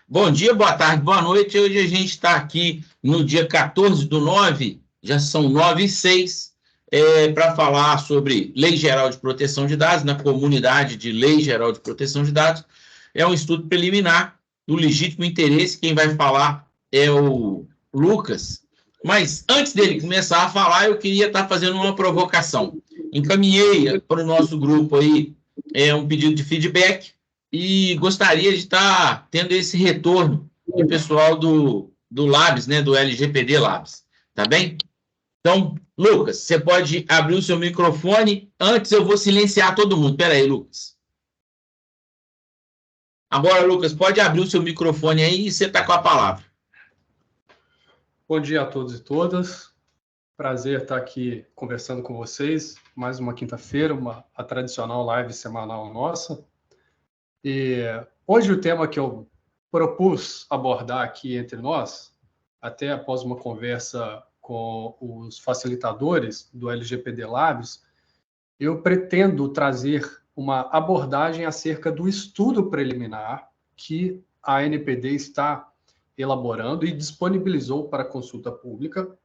Bom dia, boa tarde, boa noite. Hoje a gente está aqui no dia 14/9, já são 9h06, para falar sobre Lei Geral de Proteção de Dados, na comunidade de Lei Geral de Proteção de Dados. É um estudo preliminar do legítimo interesse. Quem vai falar é o Lucas. Mas antes dele começar a falar, eu queria estar fazendo uma provocação. Encaminhei para o nosso grupo aí um pedido de feedback e gostaria de estar tendo esse retorno do pessoal do Labs, né, do LGPD Labs, tá bem? Então, Lucas, você pode abrir o seu microfone. Antes eu vou silenciar todo mundo. Espera aí, Lucas. Agora, Lucas, pode abrir o seu microfone aí e você está com a palavra. Bom dia a todos e todas. Prazer estar aqui conversando com vocês. Mais uma quinta-feira, a tradicional live semanal nossa. E hoje o tema que eu propus abordar aqui entre nós, até após uma conversa com os facilitadores do LGPD Labs, eu pretendo trazer uma abordagem acerca do estudo preliminar que a ANPD está elaborando e disponibilizou para consulta pública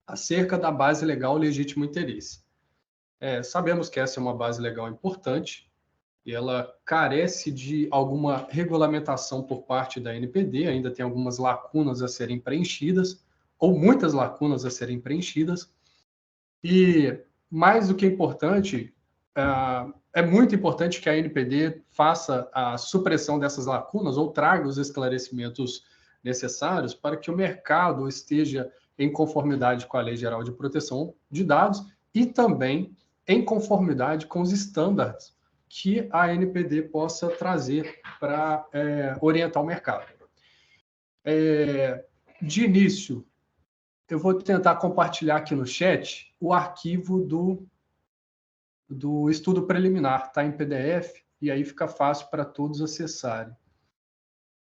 acerca da base legal legítimo interesse. Sabemos que essa é uma base legal importante e ela carece de alguma regulamentação por parte da ANPD, ainda tem algumas lacunas a serem preenchidas, ou muitas lacunas a serem preenchidas, e mais do que importante, é muito importante que a ANPD faça a supressão dessas lacunas ou traga os esclarecimentos necessários para que o mercado esteja em conformidade com a Lei Geral de Proteção de Dados e também em conformidade com os estándares que a ANPD possa trazer para orientar o mercado. De início, eu vou tentar compartilhar aqui no chat o arquivo do estudo preliminar, está em PDF, e aí fica fácil para todos acessarem.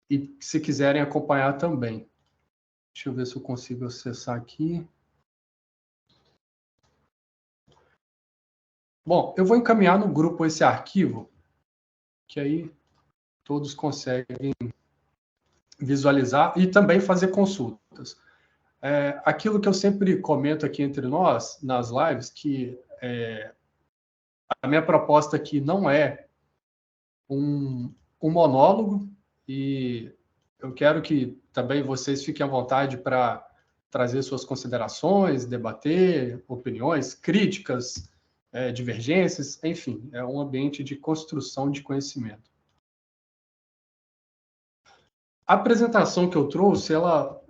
E se quiserem acompanhar também. Deixa eu ver se eu consigo acessar aqui. Bom, eu vou encaminhar no grupo esse arquivo, que aí todos conseguem visualizar e também fazer consultas. Aquilo que eu sempre comento aqui entre nós, nas lives, que a minha proposta aqui não é um monólogo, e eu quero que também vocês fiquem à vontade para trazer suas considerações, debater opiniões, críticas, divergências, enfim, é um ambiente de construção de conhecimento. A apresentação que eu trouxe, ela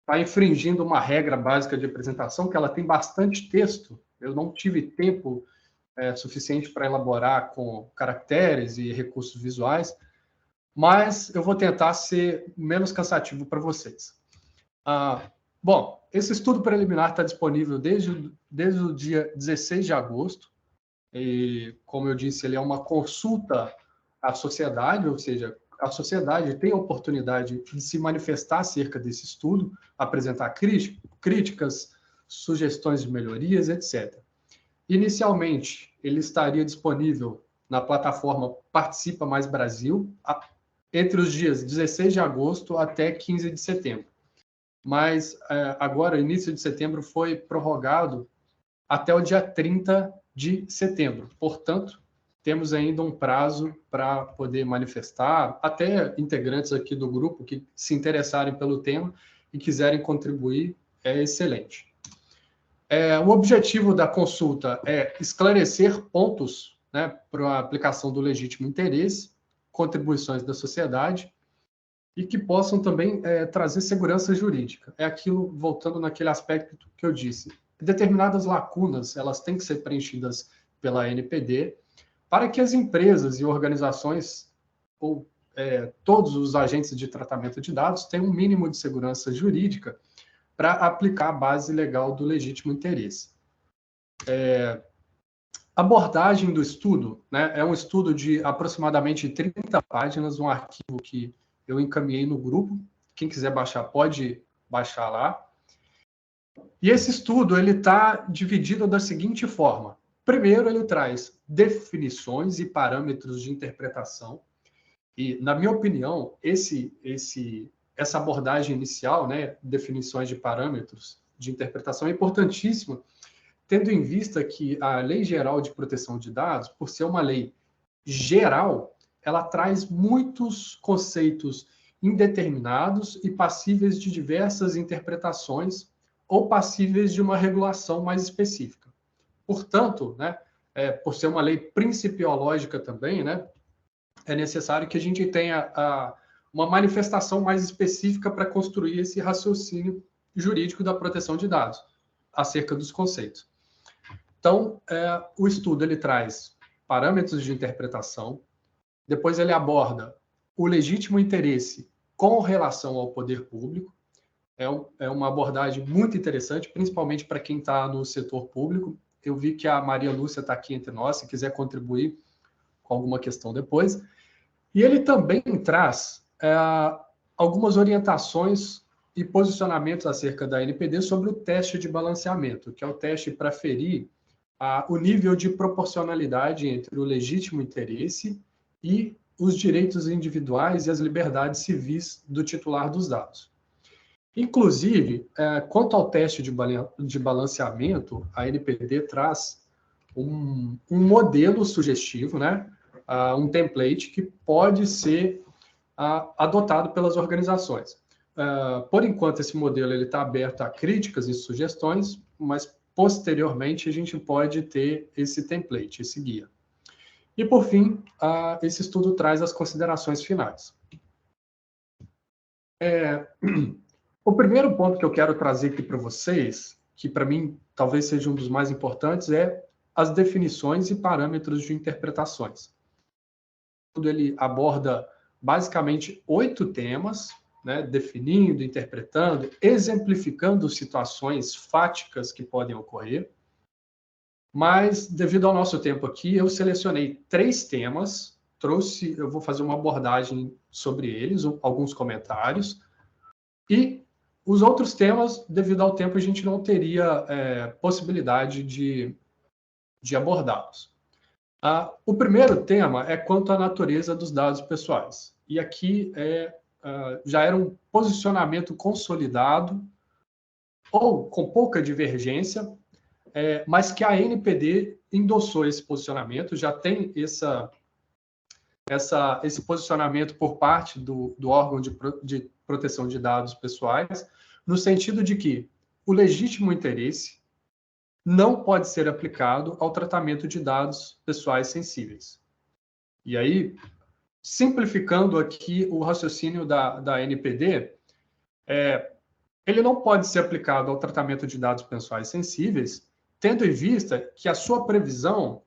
está infringindo uma regra básica de apresentação, que ela tem bastante texto. Eu não tive tempo suficiente para elaborar com caracteres e recursos visuais, mas eu vou tentar ser menos cansativo para vocês. Bom, esse estudo preliminar está disponível desde o dia 16 de agosto, e, como eu disse, ele é uma consulta à sociedade, ou seja, a sociedade tem a oportunidade de se manifestar acerca desse estudo, apresentar críticas, sugestões de melhorias, etc. Inicialmente, ele estaria disponível na plataforma Participa Mais Brasil entre os dias 16 de agosto até 15 de setembro. Mas agora, início de setembro, foi prorrogado até o dia 30 de setembro. Portanto, temos ainda um prazo para poder manifestar, até integrantes aqui do grupo que se interessarem pelo tema e quiserem contribuir, é excelente. O objetivo da consulta é esclarecer pontos, né, para a aplicação do legítimo interesse, contribuições da sociedade, e que possam também trazer segurança jurídica. É aquilo, voltando naquele aspecto que eu disse, determinadas lacunas, elas têm que ser preenchidas pela ANPD, para que as empresas e organizações, ou todos os agentes de tratamento de dados, tenham um mínimo de segurança jurídica para aplicar a base legal do legítimo interesse. A abordagem do estudo, né, é um estudo de aproximadamente 30 páginas, um arquivo que eu encaminhei no grupo. Quem quiser baixar, pode baixar lá. E esse estudo está dividido da seguinte forma. Primeiro, ele traz definições e parâmetros de interpretação E, na minha opinião, essa abordagem inicial, né, definições de parâmetros de interpretação, é importantíssima, tendo em vista que a Lei Geral de Proteção de Dados, por ser uma lei geral, ela traz muitos conceitos indeterminados e passíveis de diversas interpretações ou passíveis de uma regulação mais específica. Portanto, né, por ser uma lei principiológica também, né, é necessário que a gente tenha uma manifestação mais específica para construir esse raciocínio jurídico da proteção de dados acerca dos conceitos. Então, o estudo ele traz parâmetros de interpretação, depois ele aborda o legítimo interesse com relação ao poder público. É uma abordagem muito interessante, principalmente para quem está no setor público. Eu vi que a Maria Lúcia está aqui entre nós, se quiser contribuir com alguma questão depois. E ele também traz algumas orientações e posicionamentos acerca da NPD sobre o teste de balanceamento, que é o teste para aferir o nível de proporcionalidade entre o legítimo interesse e os direitos individuais e as liberdades civis do titular dos dados. Inclusive, quanto ao teste de balanceamento, a NPD traz um modelo sugestivo, né? Um template que pode ser adotado pelas organizações. Por enquanto, esse modelo está aberto a críticas e sugestões, mas posteriormente a gente pode ter esse template, esse guia. E, por fim, esse estudo traz as considerações finais. O primeiro ponto que eu quero trazer aqui para vocês, que para mim talvez seja um dos mais importantes, é as definições e parâmetros de interpretações. Ele aborda basicamente 8 temas, né, definindo, interpretando, exemplificando situações fáticas que podem ocorrer. Mas, devido ao nosso tempo aqui, eu selecionei 3 temas, eu vou fazer uma abordagem sobre eles, alguns comentários, e os outros temas, devido ao tempo, a gente não teria possibilidade de abordá-los. O primeiro tema é quanto à natureza dos dados pessoais. E aqui já era um posicionamento consolidado, ou com pouca divergência, mas que a NPD endossou esse posicionamento, já tem esse posicionamento por parte do órgão de proteção de dados pessoais, no sentido de que o legítimo interesse não pode ser aplicado ao tratamento de dados pessoais sensíveis. E aí, simplificando aqui o raciocínio da NPD, ele não pode ser aplicado ao tratamento de dados pessoais sensíveis, tendo em vista que a sua previsão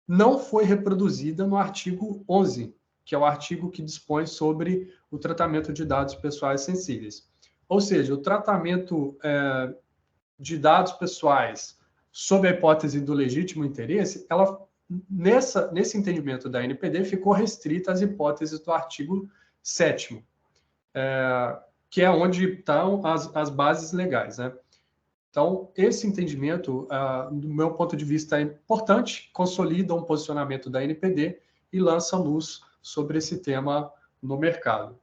não foi reproduzida no artigo 11, que é o artigo que dispõe sobre o tratamento de dados pessoais sensíveis. Ou seja, o tratamento de dados pessoais sob a hipótese do legítimo interesse, ela, nesse entendimento da NPD, ficou restrita às hipóteses do artigo 7º, que é onde estão as bases legais, né? Então, esse entendimento, do meu ponto de vista, é importante, consolida um posicionamento da NPD e lança luz sobre esse tema no mercado.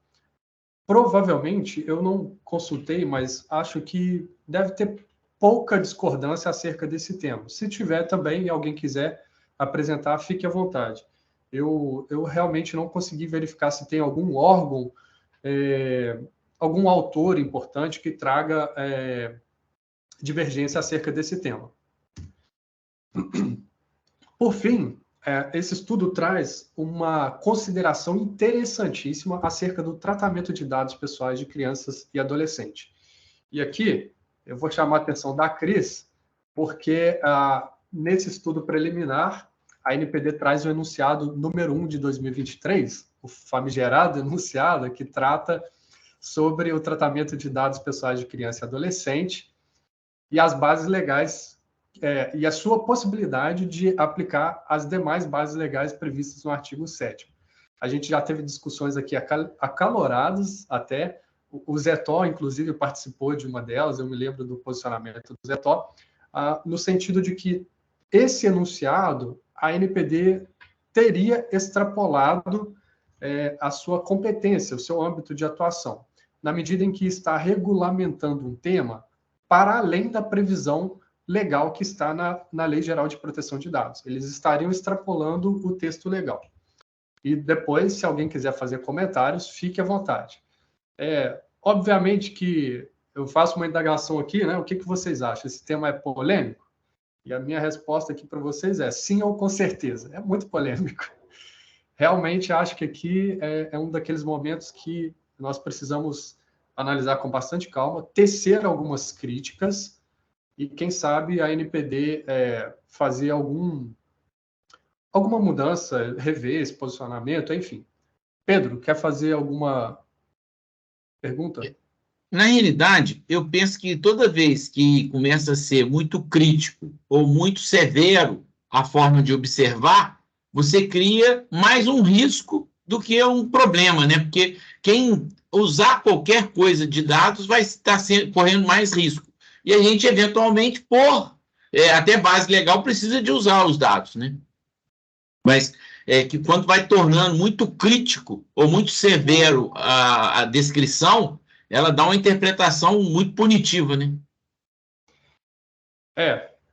Provavelmente, eu não consultei, mas acho que deve ter pouca discordância acerca desse tema. Se tiver também e alguém quiser apresentar, fique à vontade. Eu realmente não consegui verificar se tem algum órgão, algum autor importante que traga divergência acerca desse tema. Por fim, esse estudo traz uma consideração interessantíssima acerca do tratamento de dados pessoais de crianças e adolescentes. E aqui eu vou chamar a atenção da Cris, porque nesse estudo preliminar, a NPD traz o enunciado número 1 de 2023, o famigerado enunciado que trata sobre o tratamento de dados pessoais de criança e adolescente e as bases legais e a sua possibilidade de aplicar as demais bases legais previstas no artigo 7º. A gente já teve discussões aqui acaloradas até. O Zé Tó, inclusive, participou de uma delas, eu me lembro do posicionamento do Zé Tó, no sentido de que esse enunciado, a NPD teria extrapolado a sua competência, o seu âmbito de atuação, na medida em que está regulamentando um tema para além da previsão legal que está na Lei Geral de Proteção de Dados. Eles estariam extrapolando o texto legal. E depois, se alguém quiser fazer comentários, fique à vontade. Obviamente que eu faço uma indagação aqui, né? O que vocês acham? Esse tema é polêmico? E a minha resposta aqui para vocês é sim ou com certeza. É muito polêmico. Realmente acho que aqui é um daqueles momentos que nós precisamos analisar com bastante calma, tecer algumas críticas e, quem sabe, a NPD fazer alguma mudança, rever esse posicionamento, enfim. Pedro, quer fazer alguma pergunta? Na realidade, eu penso que toda vez que começa a ser muito crítico ou muito severo a forma de observar, você cria mais um risco do que um problema, né? Porque quem usar qualquer coisa de dados vai estar correndo mais risco. E a gente, eventualmente, por até base legal, precisa de usar os dados, né? Mas que quando vai tornando muito crítico ou muito severo a descrição, ela dá uma interpretação muito punitiva, né?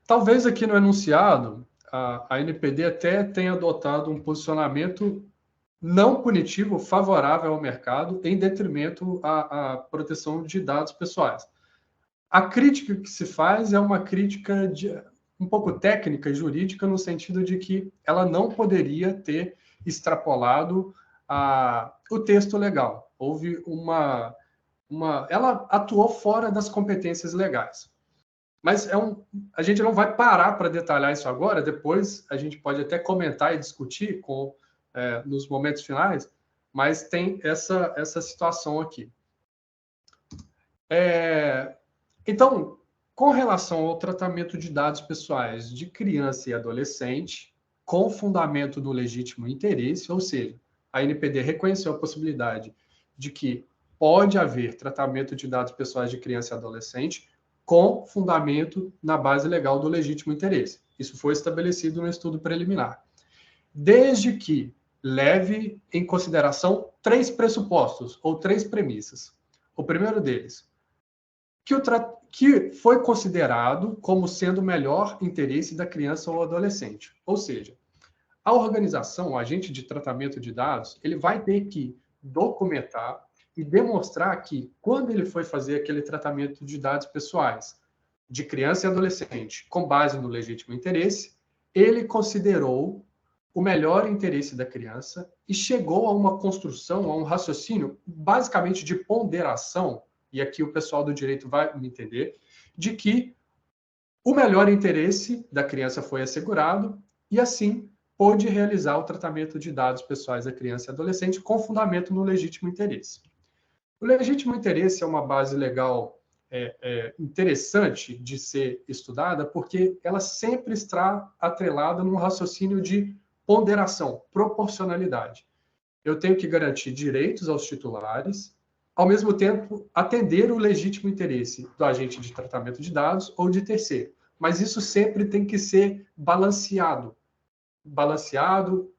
Talvez aqui no enunciado, a NPD até tenha adotado um posicionamento não punitivo, favorável ao mercado, em detrimento à proteção de dados pessoais. A crítica que se faz é uma crítica um pouco técnica e jurídica, no sentido de que ela não poderia ter extrapolado o texto legal. Houve ela atuou fora das competências legais. Mas a gente não vai parar para detalhar isso agora, depois a gente pode até comentar e discutir nos momentos finais, mas tem essa situação aqui. Então, com relação ao tratamento de dados pessoais de criança e adolescente, com fundamento no legítimo interesse, ou seja, a NPD reconheceu a possibilidade de que pode haver tratamento de dados pessoais de criança e adolescente com fundamento na base legal do legítimo interesse. Isso foi estabelecido no estudo preliminar. Desde que leve em consideração 3 pressupostos ou 3 premissas. O primeiro deles, que foi considerado como sendo o melhor interesse da criança ou adolescente. Ou seja, a organização, o agente de tratamento de dados, ele vai ter que documentar e demonstrar que, quando ele foi fazer aquele tratamento de dados pessoais de criança e adolescente com base no legítimo interesse, ele considerou o melhor interesse da criança e chegou a uma construção, a um raciocínio, basicamente de ponderação, e aqui o pessoal do direito vai me entender, de que o melhor interesse da criança foi assegurado e, assim, pôde realizar o tratamento de dados pessoais da criança e adolescente com fundamento no legítimo interesse. O legítimo interesse é uma base legal interessante de ser estudada, porque ela sempre está atrelada num raciocínio de ponderação, proporcionalidade. Eu tenho que garantir direitos aos titulares, ao mesmo tempo atender o legítimo interesse do agente de tratamento de dados ou de terceiro. Mas isso sempre tem que ser balanceado,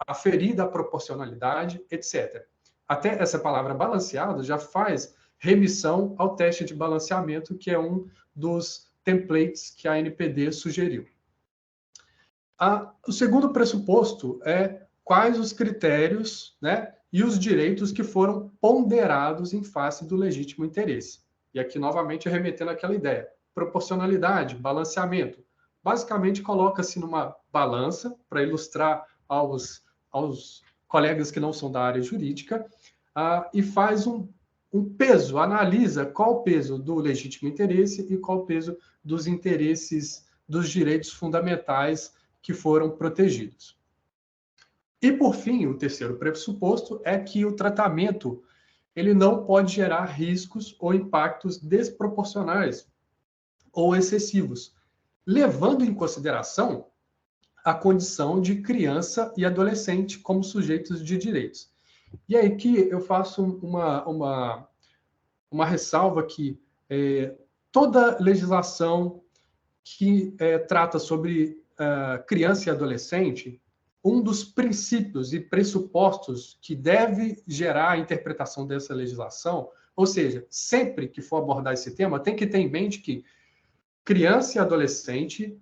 aferida a proporcionalidade, etc. Até essa palavra balanceado já faz remissão ao teste de balanceamento, que é um dos templates que a NPD sugeriu. O segundo pressuposto é quais os critérios, né, e os direitos que foram ponderados em face do legítimo interesse. E aqui, novamente, remetendo àquela ideia. Proporcionalidade, balanceamento. Basicamente, coloca-se numa balança, para ilustrar aos colegas que não são da área jurídica, e faz um peso, analisa qual o peso do legítimo interesse e qual o peso dos interesses, dos direitos fundamentais que foram protegidos. E, por fim, o terceiro pressuposto é que o tratamento ele não pode gerar riscos ou impactos desproporcionais ou excessivos, levando em consideração a condição de criança e adolescente como sujeitos de direitos. E aí que eu faço uma ressalva que toda legislação que trata sobre criança e adolescente, um dos princípios e pressupostos que deve gerar a interpretação dessa legislação, ou seja, sempre que for abordar esse tema, tem que ter em mente que criança e adolescente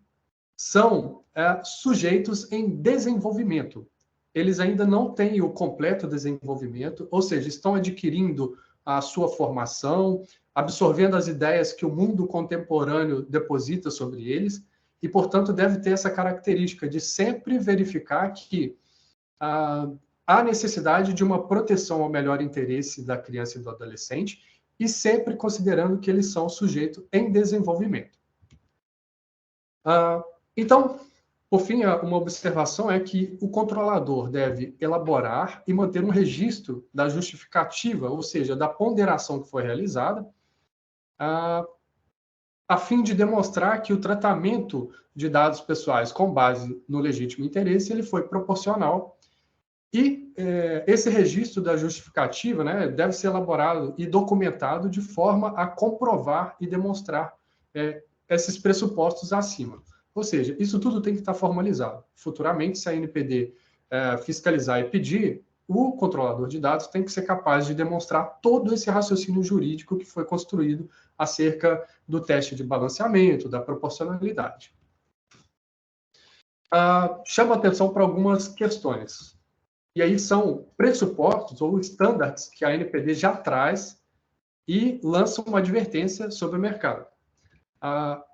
são sujeitos em desenvolvimento. Eles ainda não têm o completo desenvolvimento, ou seja, estão adquirindo a sua formação, absorvendo as ideias que o mundo contemporâneo deposita sobre eles, e, portanto, deve ter essa característica de sempre verificar que há necessidade de uma proteção ao melhor interesse da criança e do adolescente, e sempre considerando que eles são sujeitos em desenvolvimento. Então, por fim, uma observação é que o controlador deve elaborar e manter um registro da justificativa, ou seja, da ponderação que foi realizada, a fim de demonstrar que o tratamento de dados pessoais com base no legítimo interesse ele foi proporcional. E esse registro da justificativa, né, deve ser elaborado e documentado de forma a comprovar e demonstrar esses pressupostos acima. Ou seja, isso tudo tem que estar formalizado. Futuramente, se a ANPD fiscalizar e pedir, o controlador de dados tem que ser capaz de demonstrar todo esse raciocínio jurídico que foi construído acerca do teste de balanceamento, da proporcionalidade. Chama atenção para algumas questões. E aí são pressupostos ou estándares que a ANPD já traz e lança uma advertência sobre o mercado.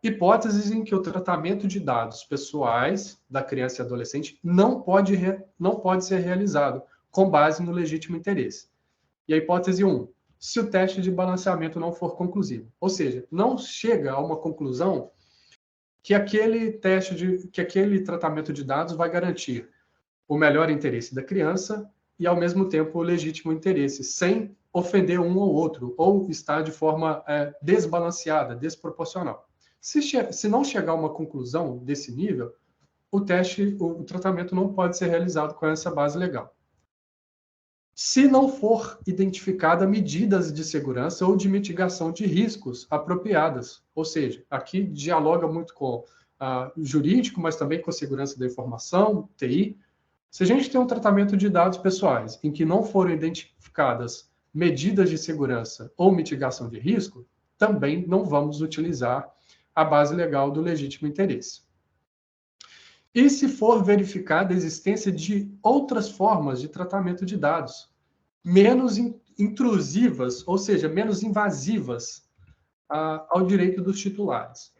Hipóteses em que o tratamento de dados pessoais da criança e adolescente não pode ser realizado com base no legítimo interesse. E a hipótese 1, se o teste de balanceamento não for conclusivo. Ou seja, não chega a uma conclusão que aquele tratamento de dados vai garantir o melhor interesse da criança e, ao mesmo tempo, o legítimo interesse, sem ofender um ou outro, ou estar de forma desbalanceada, desproporcional. Se não chegar a uma conclusão desse nível, o tratamento não pode ser realizado com essa base legal. Se não for identificada medidas de segurança ou de mitigação de riscos apropriadas, ou seja, aqui dialoga muito com jurídico, mas também com a segurança da informação, TI. Se a gente tem um tratamento de dados pessoais em que não foram identificadas medidas de segurança ou mitigação de risco, também não vamos utilizar a base legal do legítimo interesse. E se for verificada a existência de outras formas de tratamento de dados, menos intrusivas, ou seja, menos invasivas ao direito dos titulares.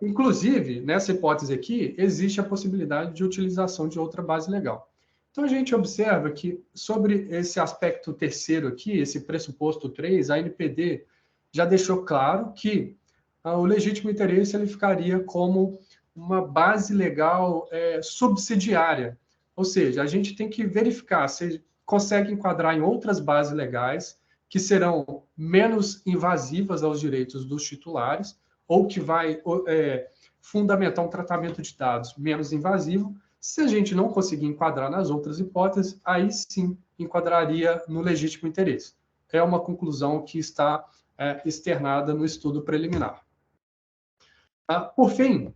Inclusive, nessa hipótese aqui, existe a possibilidade de utilização de outra base legal. Então, a gente observa que, sobre esse aspecto terceiro aqui, esse pressuposto 3, a ANPD já deixou claro que o legítimo interesse ele ficaria como uma base legal subsidiária. Ou seja, a gente tem que verificar se consegue enquadrar em outras bases legais que serão menos invasivas aos direitos dos titulares, ou que vai fundamentar um tratamento de dados menos invasivo. Se a gente não conseguir enquadrar nas outras hipóteses, aí sim enquadraria no legítimo interesse. É uma conclusão que está externada no estudo preliminar. Por fim,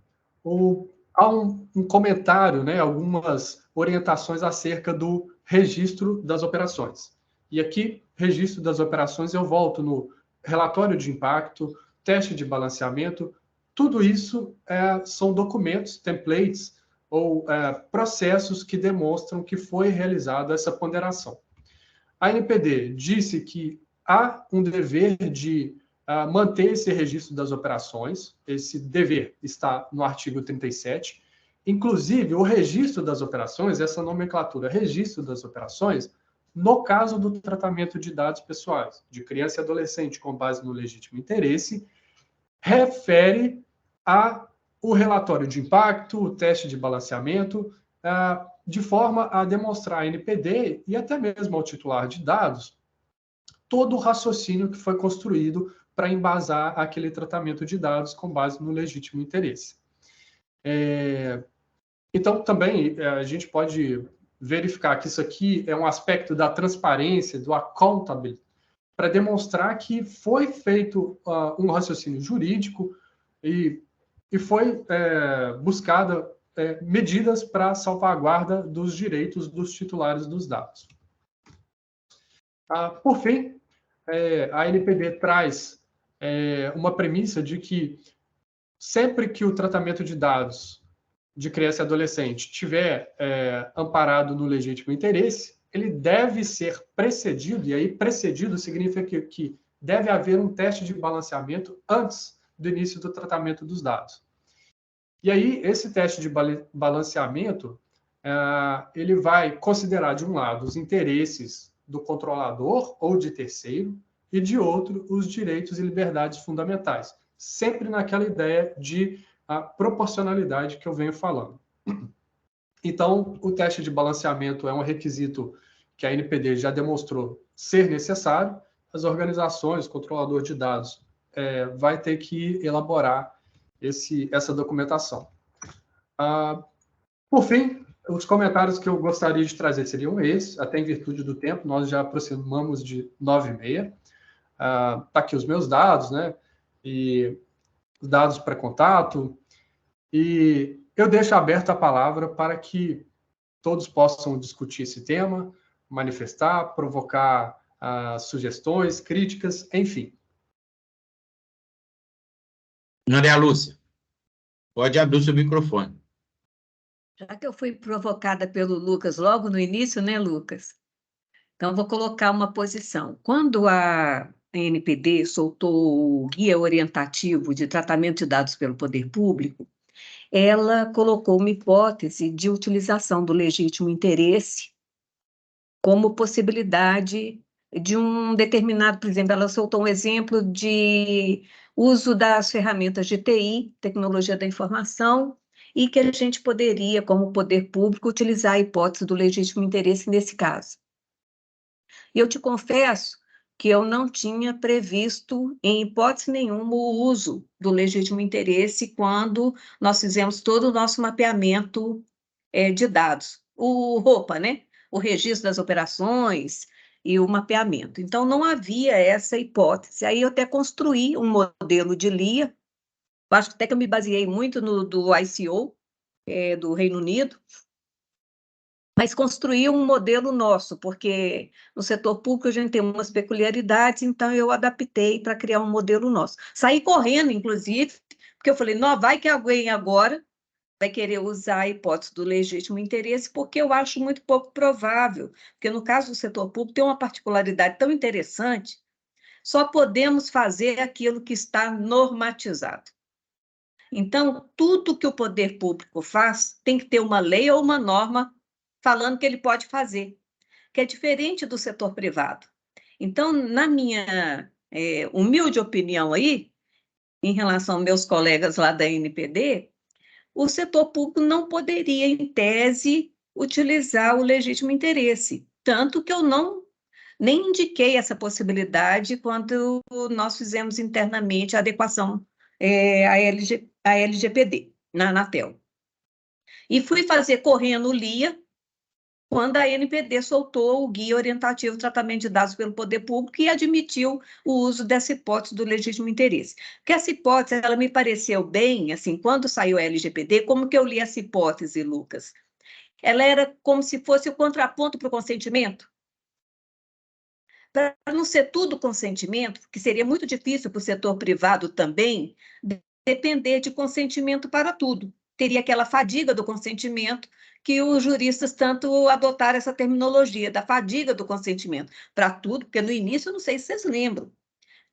há um comentário, né, algumas orientações acerca do registro das operações. E aqui, registro das operações, eu volto no relatório de impacto, teste de balanceamento, tudo isso são documentos, templates ou processos que demonstram que foi realizada essa ponderação. A ANPD disse que há um dever de manter esse registro das operações, esse dever está no artigo 37, inclusive o registro das operações, essa nomenclatura, registro das operações, no caso do tratamento de dados pessoais, de criança e adolescente com base no legítimo interesse, refere ao relatório de impacto, o teste de balanceamento, de forma a demonstrar à ANPD e até mesmo ao titular de dados todo o raciocínio que foi construído para embasar aquele tratamento de dados com base no legítimo interesse. Então, também, a gente pode verificar que isso aqui é um aspecto da transparência, do accountability, para demonstrar que foi feito um raciocínio jurídico e foi buscada medidas para salvaguarda dos direitos dos titulares dos dados. Por fim, a NPD traz uma premissa de que sempre que o tratamento de dados de criança e adolescente estiver amparado no legítimo interesse, ele deve ser precedido, e aí precedido significa que deve haver um teste de balanceamento antes do início do tratamento dos dados. E aí, esse teste de balanceamento, ele vai considerar, de um lado, os interesses do controlador ou de terceiro, e de outro, os direitos e liberdades fundamentais, sempre naquela ideia de proporcionalidade que eu venho falando. Então, o teste de balanceamento é um requisito que a NPD já demonstrou ser necessário. As organizações, controlador de dados, vai ter que elaborar essa documentação. Por fim, os comentários que eu gostaria de trazer seriam esses, até em virtude do tempo, nós já aproximamos de 9h30. Tá aqui os meus dados, né? E os dados para contato. E eu deixo aberta a palavra para que todos possam discutir esse tema, manifestar, provocar sugestões, críticas, enfim. Maria Lúcia, pode abrir o seu microfone. Já que eu fui provocada pelo Lucas logo no início, né, Lucas? Então, vou colocar uma posição. Quando a NPD soltou o Guia Orientativo de Tratamento de Dados pelo Poder Público, ela colocou uma hipótese de utilização do legítimo interesse como possibilidade de um determinado, por exemplo, ela soltou um exemplo de uso das ferramentas de TI, tecnologia da informação, e que a gente poderia, como poder público, utilizar a hipótese do legítimo interesse nesse caso. E eu te confesso que eu não tinha previsto, em hipótese nenhuma, o uso do legítimo interesse quando nós fizemos todo o nosso mapeamento de dados. O ROPA, né? O registro das operações e o mapeamento. Então, não havia essa hipótese. Aí eu até construí um modelo de LIA, acho que até que eu me baseei muito do ICO, do Reino Unido, mas construí um modelo nosso, porque no setor público a gente tem umas peculiaridades, então eu adaptei para criar um modelo nosso. Saí correndo, inclusive, porque eu falei, não, vai que alguém agora vai querer usar a hipótese do legítimo interesse, porque eu acho muito pouco provável, porque no caso do setor público tem uma particularidade tão interessante, só podemos fazer aquilo que está normatizado. Então, tudo que o poder público faz tem que ter uma lei ou uma norma falando que ele pode fazer, que é diferente do setor privado. Então, na minha humilde opinião aí, em relação aos meus colegas lá da NPD, o setor público não poderia, em tese, utilizar o legítimo interesse, tanto que eu nem indiquei essa possibilidade quando nós fizemos internamente a adequação à LGPD, na Anatel. E fui fazer correndo o LIA, quando a NPD soltou o Guia Orientativo de Tratamento de Dados pelo Poder Público e admitiu o uso dessa hipótese do legítimo interesse. Porque essa hipótese, ela me pareceu bem, assim, quando saiu a LGPD, como que eu li essa hipótese, Lucas? Ela era como se fosse o contraponto para o consentimento. Para não ser tudo consentimento, que seria muito difícil para o setor privado também, depender de consentimento para tudo. Teria aquela fadiga do consentimento que os juristas tanto adotaram essa terminologia, da fadiga do consentimento para tudo, porque no início, não sei se vocês lembram,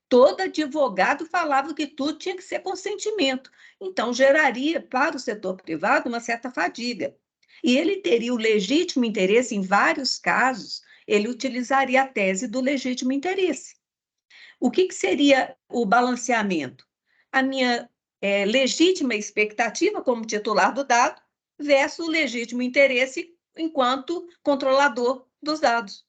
todo advogado falava que tudo tinha que ser consentimento. Então, geraria para o setor privado uma certa fadiga. E ele teria o legítimo interesse, em vários casos, ele utilizaria a tese do legítimo interesse. O que seria o balanceamento? A minha legítima expectativa como titular do dado versus o legítimo interesse enquanto controlador dos dados.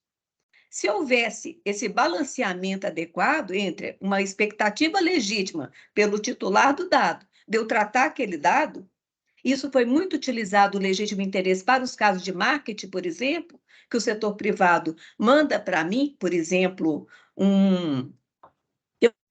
Se houvesse esse balanceamento adequado entre uma expectativa legítima pelo titular do dado, de eu tratar aquele dado, isso foi muito utilizado, o legítimo interesse, para os casos de marketing, por exemplo, que o setor privado manda para mim, por exemplo,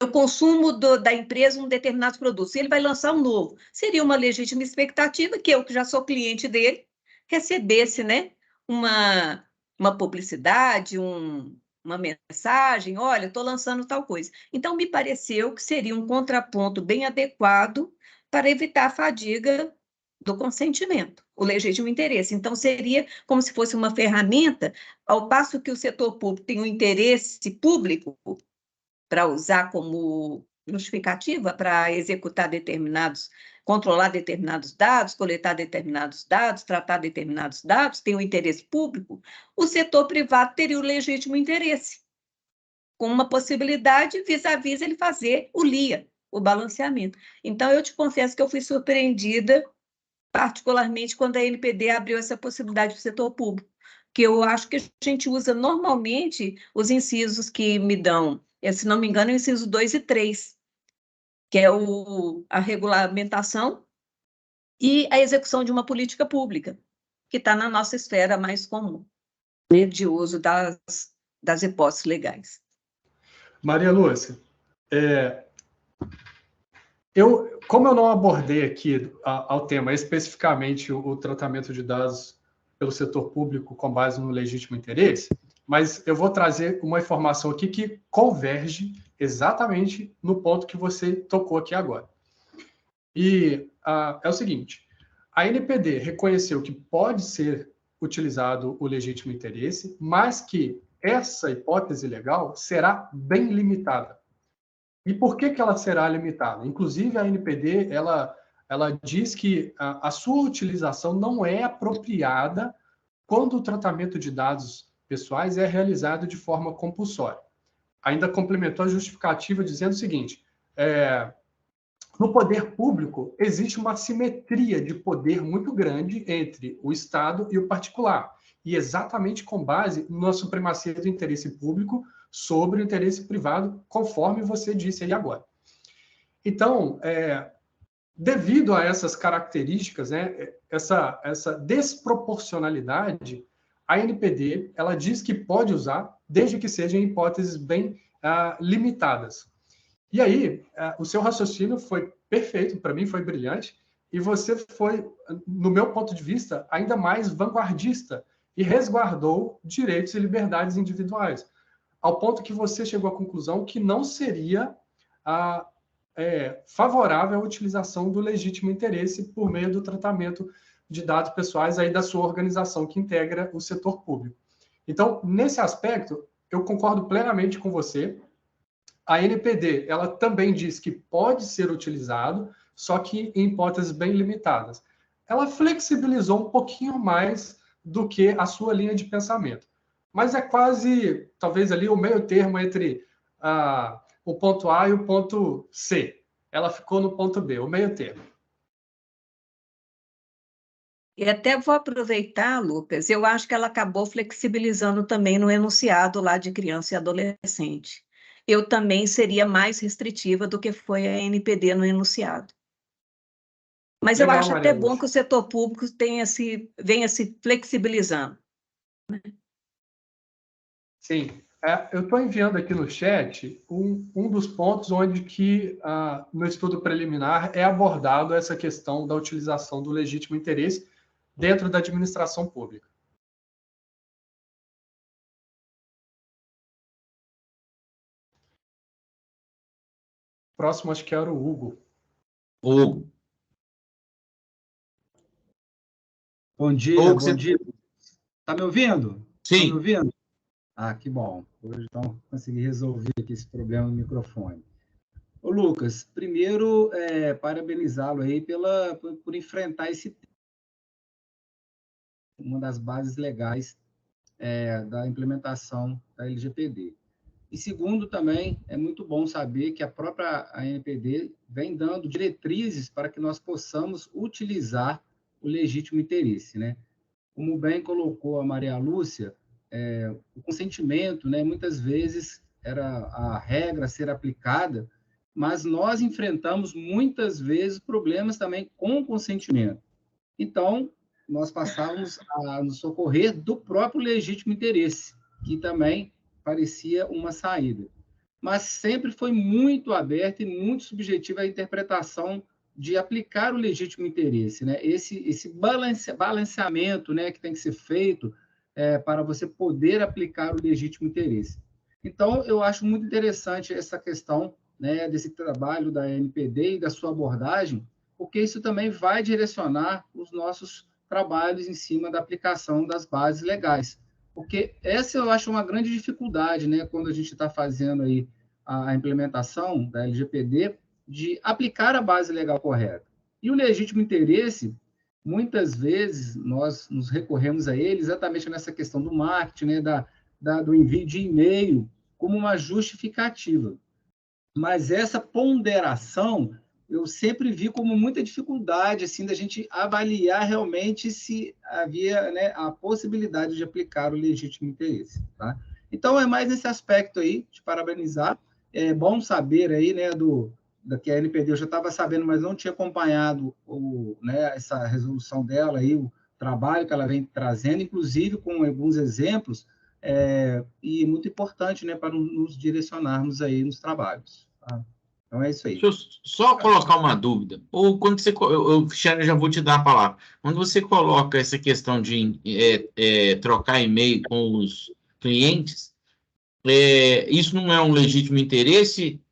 Eu consumo da empresa um determinado produto. Se ele vai lançar um novo, seria uma legítima expectativa que eu, que já sou cliente dele, recebesse, né, uma publicidade, uma mensagem, olha, estou lançando tal coisa. Então, me pareceu que seria um contraponto bem adequado para evitar a fadiga do consentimento, o legítimo interesse. Então, seria como se fosse uma ferramenta, ao passo que o setor público tem um interesse público para usar como justificativa para executar controlar determinados dados, coletar determinados dados, tratar determinados dados, tem o interesse público, o setor privado teria o legítimo interesse, com uma possibilidade vis-à-vis ele fazer o LIA, o balanceamento. Então, eu te confesso que eu fui surpreendida, particularmente quando a NPD abriu essa possibilidade para o setor público, que eu acho que a gente usa normalmente os incisos que me dão, se não me engano, é o inciso 2 e 3, que é a regulamentação e a execução de uma política pública, que está na nossa esfera mais comum, né, de uso das hipóteses legais. Maria Lúcia, como eu não abordei aqui ao tema especificamente o tratamento de dados pelo setor público com base no legítimo interesse, mas eu vou trazer uma informação aqui que converge exatamente no ponto que você tocou aqui agora. E é o seguinte, a NPD reconheceu que pode ser utilizado o legítimo interesse, mas que essa hipótese legal será bem limitada. E por que ela será limitada? Inclusive, a NPD ela diz que a sua utilização não é apropriada quando o tratamento de dados pessoais é realizado de forma compulsória. Ainda complementou a justificativa dizendo o seguinte, no poder público existe uma assimetria de poder muito grande entre o Estado e o particular, e exatamente com base na supremacia do interesse público sobre o interesse privado, conforme você disse aí agora. Então, devido a essas características, né, essa desproporcionalidade, a NPD ela diz que pode usar, desde que sejam hipóteses bem limitadas. E aí, o seu raciocínio foi perfeito, para mim foi brilhante, e você foi, no meu ponto de vista, ainda mais vanguardista e resguardou direitos e liberdades individuais, ao ponto que você chegou à conclusão que não seria favorável à utilização do legítimo interesse por meio do tratamento de dados pessoais aí da sua organização que integra o setor público. Então, nesse aspecto, eu concordo plenamente com você. A NPD, ela também diz que pode ser utilizado, só que em hipóteses bem limitadas. Ela flexibilizou um pouquinho mais do que a sua linha de pensamento. Mas é quase, talvez ali, o meio termo entre o ponto A e o ponto C. Ela ficou no ponto B, o meio termo. E até vou aproveitar, Lucas, eu acho que ela acabou flexibilizando também no enunciado lá de criança e adolescente. Eu também seria mais restritiva do que foi a NPD no enunciado. Mas legal, eu acho até bom que o setor público venha se flexibilizando. Sim, eu estou enviando aqui no chat um dos pontos onde que no estudo preliminar é abordado essa questão da utilização do legítimo interesse dentro da administração pública. Próximo, acho que era o Hugo. Hugo. Bom dia, Hugo, bom dia. Está me ouvindo? Sim. Tá me ouvindo? Ah, que bom. Hoje então consegui resolver aqui esse problema no microfone. Ô, Lucas, primeiro, parabenizá-lo aí por enfrentar esse tema, uma das bases legais da implementação da LGPD. E segundo, também, é muito bom saber que a própria ANPD vem dando diretrizes para que nós possamos utilizar o legítimo interesse, né? Como bem colocou a Maria Lúcia, o consentimento, né, muitas vezes era a regra a ser aplicada, mas nós enfrentamos muitas vezes problemas também com o consentimento. Então, nós passávamos a nos socorrer do próprio legítimo interesse, que também parecia uma saída. mas sempre foi muito aberta e muito subjetiva à interpretação de aplicar o legítimo interesse, né? Esse balanceamento, né, que tem que ser feito para você poder aplicar o legítimo interesse. Então, eu acho muito interessante essa questão, né, desse trabalho da NPD e da sua abordagem, porque isso também vai direcionar os nossos trabalhos em cima da aplicação das bases legais. Porque essa eu acho uma grande dificuldade, né, quando a gente está fazendo aí a implementação da LGPD, de aplicar a base legal correta. E o legítimo interesse, muitas vezes, nós nos recorremos a ele exatamente nessa questão do marketing, né, do envio de e-mail, como uma justificativa. Mas essa ponderação eu sempre vi como muita dificuldade assim da gente avaliar realmente se havia, né, a possibilidade de aplicar o legítimo interesse, tá? Então é mais nesse aspecto aí, de parabenizar. É bom saber aí, né, da que a NPD eu já estava sabendo, mas não tinha acompanhado né, essa resolução dela aí, o trabalho que ela vem trazendo, inclusive com alguns exemplos, e muito importante, né, para nos direcionarmos aí nos trabalhos. Tá? Então é isso aí. Deixa eu só colocar uma dúvida. Ou quando você, Cristiano, já vou te dar a palavra. Quando você coloca essa questão de trocar e-mail com os clientes, isso não é um legítimo interesse?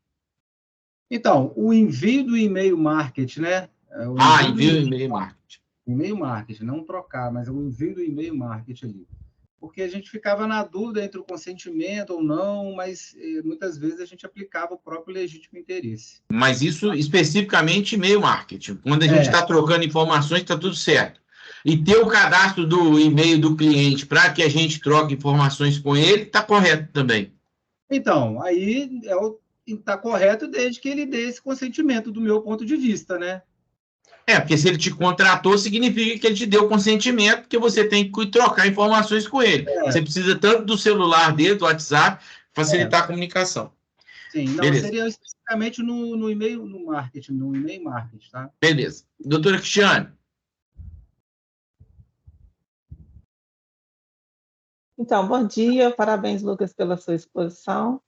Então, o envio do e-mail marketing, né? Envio do e-mail marketing. E-mail marketing, não trocar, mas o envio do e-mail marketing ali. Porque a gente ficava na dúvida entre o consentimento ou não, mas muitas vezes a gente aplicava o próprio legítimo interesse. Mas isso especificamente e-mail marketing. Quando a gente está trocando informações, está tudo certo. E ter o cadastro do e-mail do cliente para que a gente troque informações com ele, está correto também. Então, aí está correto desde que ele dê esse consentimento, do meu ponto de vista, né? Porque se ele te contratou, significa que ele te deu consentimento, que você tem que trocar informações com ele. Você precisa tanto do celular dele, do WhatsApp, facilitar a comunicação. Sim, não, beleza. Seria especificamente no e-mail, no marketing, no e-mail marketing, tá? Beleza. Doutora Cristiane. Então, bom dia, parabéns, Lucas, pela sua exposição,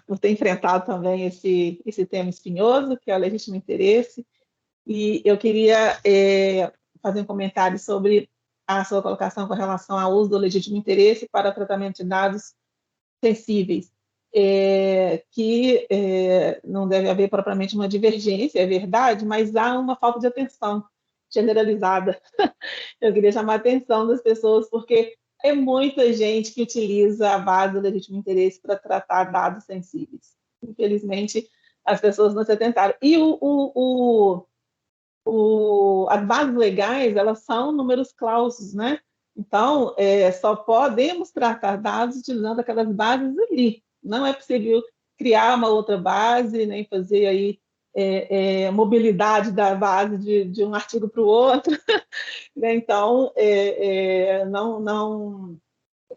por ter enfrentado também esse tema espinhoso, que é o legítimo interesse, e eu queria fazer um comentário sobre a sua colocação com relação ao uso do legítimo interesse para tratamento de dados sensíveis, que não deve haver propriamente uma divergência, é verdade, mas há uma falta de atenção generalizada. Eu queria chamar a atenção das pessoas, porque é muita gente que utiliza a base do legítimo interesse para tratar dados sensíveis. Infelizmente, as pessoas não se atentaram. E as bases legais, elas são números clausos, né? Então, só podemos tratar dados utilizando aquelas bases ali. Não é possível criar uma outra base, nem fazer aí mobilidade da base de um artigo para o outro. Né? Então,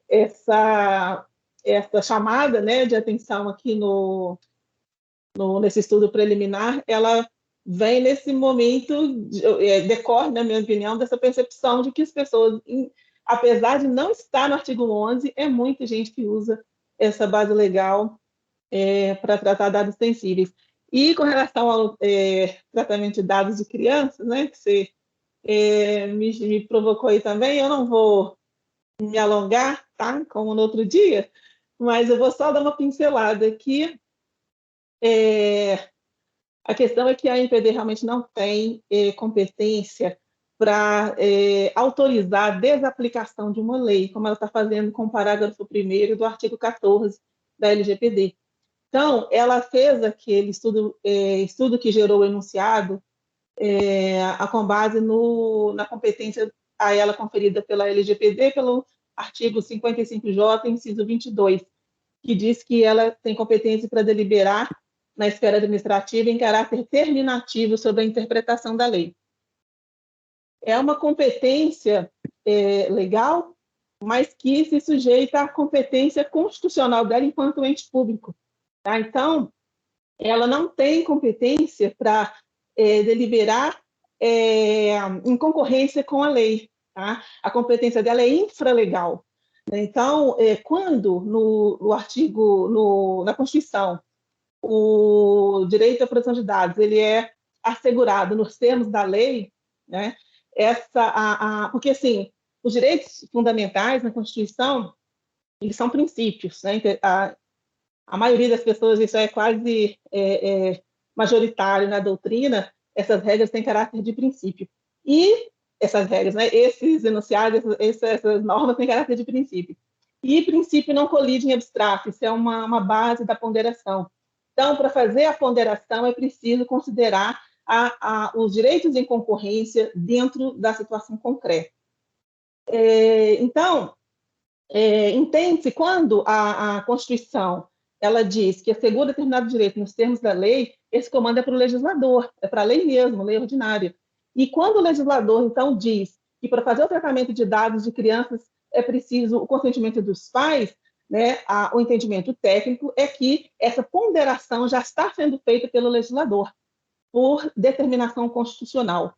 essa chamada, né, de atenção aqui nesse estudo preliminar, ela vem nesse momento, decorre, na minha opinião, dessa percepção de que as pessoas, apesar de não estar no artigo 11, é muita gente que usa essa base legal para tratar dados sensíveis. E com relação ao tratamento de dados de crianças, né, que você me provocou aí também, eu não vou me alongar, tá, como no outro dia, mas eu vou só dar uma pincelada aqui. A questão é que a NPD realmente não tem competência para autorizar a desaplicação de uma lei, como ela está fazendo com o parágrafo 1º do artigo 14 da LGPD. Então, ela fez aquele estudo que gerou o enunciado com base na competência a ela conferida pela LGPD, pelo artigo 55J, inciso 22, que diz que ela tem competência para deliberar na esfera administrativa em caráter terminativo sobre a interpretação da lei. É uma competência legal, mas que se sujeita à competência constitucional dela enquanto ente público. Tá? Então, ela não tem competência para deliberar em concorrência com a lei. Tá? A competência dela é infralegal. Então, quando na Constituição, o direito à proteção de dados ele é assegurado nos termos da lei, né? Porque assim, os direitos fundamentais na Constituição eles são princípios, né? A maioria das pessoas isso é quase majoritário na doutrina. Essas regras têm caráter de princípio e essas regras, né? Esses enunciados, essas normas têm caráter de princípio. E princípio não colide em abstrato, isso é uma base da ponderação. Então, para fazer a ponderação, é preciso considerar os direitos em concorrência dentro da situação concreta. Então, entende-se quando a Constituição ela diz que assegura determinado direito nos termos da lei, esse comando é para o legislador, é para a lei mesmo, lei ordinária. E quando o legislador, então, diz que para fazer o tratamento de dados de crianças é preciso o consentimento dos pais, né, o entendimento técnico é que essa ponderação já está sendo feita pelo legislador, por determinação constitucional.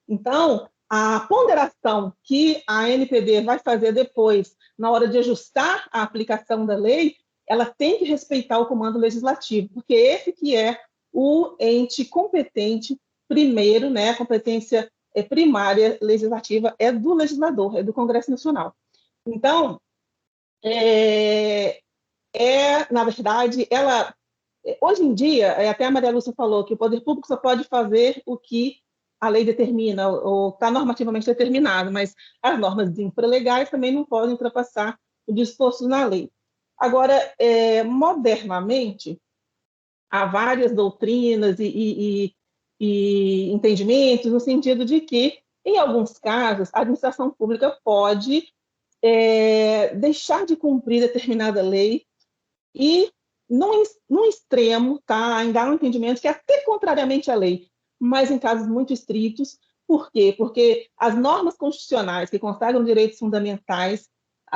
Então, a ponderação que a ANPD vai fazer depois, na hora de ajustar a aplicação da lei, ela tem que respeitar o comando legislativo, porque esse que é o ente competente primeiro, né, a competência primária legislativa é do legislador, é do Congresso Nacional. Então, na verdade, hoje em dia, até a Maria Lúcia falou que o poder público só pode fazer o que a lei determina, ou está normativamente determinado, mas as normas infralegais também não podem ultrapassar o disposto na lei. Agora, modernamente, há várias doutrinas e entendimentos no sentido de que, em alguns casos, a administração pública pode deixar de cumprir determinada lei e, num extremo, tá, ainda há um entendimento que é até contrariamente à lei, mas em casos muito estritos. Por quê? Porque as normas constitucionais que consagram direitos fundamentais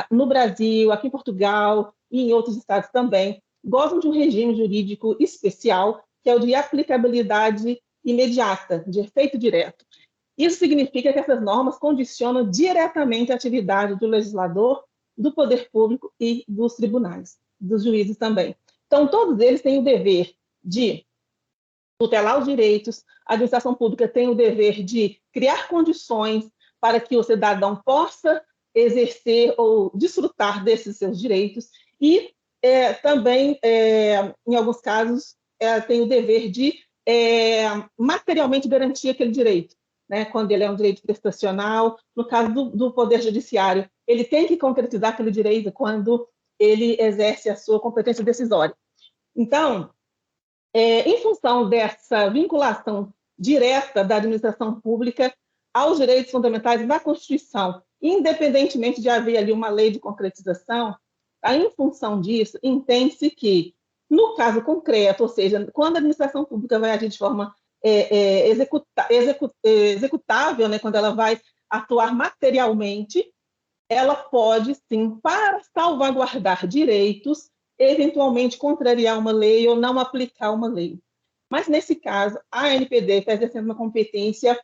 no Brasil, aqui em Portugal e em outros estados também, gozam de um regime jurídico especial, que é o de aplicabilidade imediata, de efeito direto. Isso significa que essas normas condicionam diretamente a atividade do legislador, do poder público e dos tribunais, dos juízes também. Então, todos eles têm o dever de tutelar os direitos, a administração pública tem o dever de criar condições para que o cidadão possa exercer ou desfrutar desses seus direitos e também, em alguns casos, tem o dever de materialmente garantir aquele direito, né? Quando ele é um direito prestacional. No caso do Poder Judiciário, ele tem que concretizar aquele direito quando ele exerce a sua competência decisória. Então, em função dessa vinculação direta da administração pública aos direitos fundamentais da Constituição, independentemente de haver ali uma lei de concretização, em função disso, entende-se que, no caso concreto, ou seja, quando a administração pública vai agir de forma executável, né, quando ela vai atuar materialmente, ela pode, sim, para salvaguardar direitos, eventualmente contrariar uma lei ou não aplicar uma lei. Mas, nesse caso, a ANPD está exercendo uma competência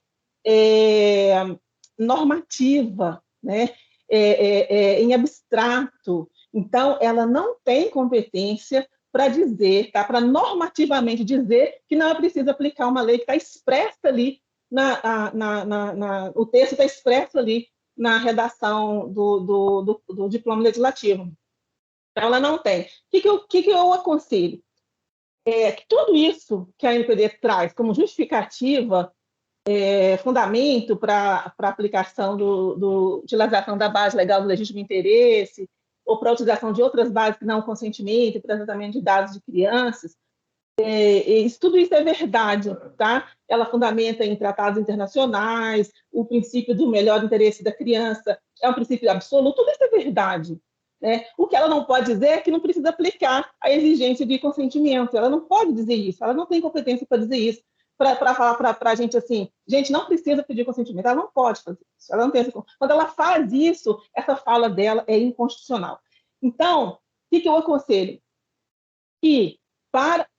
normativa, né? Em abstrato. Então, ela não tem competência para dizer, tá? Para normativamente dizer que não é preciso aplicar uma lei que está expressa ali, o texto está expresso ali na redação do diploma legislativo. Então, ela não tem. O que eu aconselho? Que tudo isso que a ANPD traz como justificativa, fundamento para a aplicação utilização da base legal do legítimo interesse, ou para a utilização de outras bases que não o consentimento, para tratamento de dados de crianças, tudo isso é verdade, tá? Ela fundamenta em tratados internacionais, o princípio do melhor interesse da criança é um princípio absoluto, tudo isso é verdade, né? O que ela não pode dizer é que não precisa aplicar a exigência de consentimento, ela não pode dizer isso, ela não tem competência para dizer isso, para falar para a gente assim, gente, não precisa pedir consentimento, ela não pode fazer isso, ela não tem essa... Quando ela faz isso, essa fala dela é inconstitucional. Então, o que eu aconselho?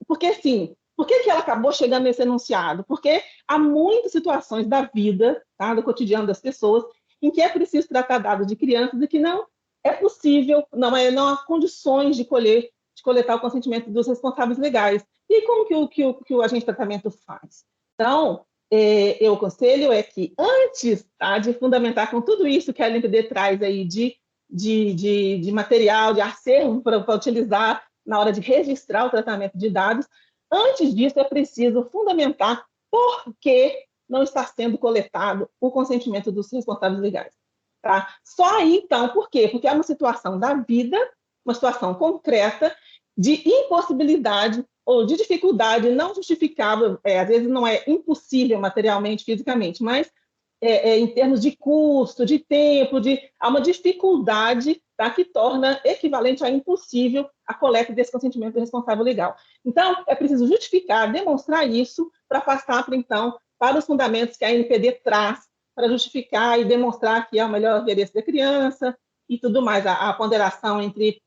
Porque assim, por que ela acabou chegando nesse enunciado? Porque há muitas situações da vida, tá, do cotidiano das pessoas, em que é preciso tratar dados de crianças e que não é possível, não há condições de coletar o consentimento dos responsáveis legais. E como que o agente de tratamento faz? Então, o conselho é que, antes, tá, de fundamentar com tudo isso que a LMPD traz aí de material, de acervo para utilizar na hora de registrar o tratamento de dados, antes disso é preciso fundamentar por que não está sendo coletado o consentimento dos responsáveis legais. Tá? Só aí, então, por quê? Porque é uma situação da vida, uma situação concreta de impossibilidade ou de dificuldade não justificável, às vezes não é impossível materialmente, fisicamente, mas em termos de custo, de tempo, há uma dificuldade, tá, que torna equivalente a impossível a coleta desse consentimento do responsável legal. Então, é preciso justificar, demonstrar isso, para passar, então, para os fundamentos que a NPD traz, para justificar e demonstrar que é o melhor interesse da criança e tudo mais, a ponderação entre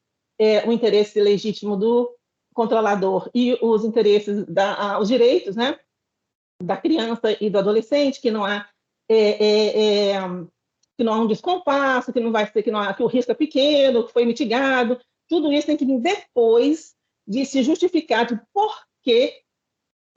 o interesse legítimo do controlador e os interesses, os direitos, né, da criança e do adolescente, que não há um descompasso, que não vai ser, que o risco é pequeno, que foi mitigado. Tudo isso tem que vir depois de se justificar de por que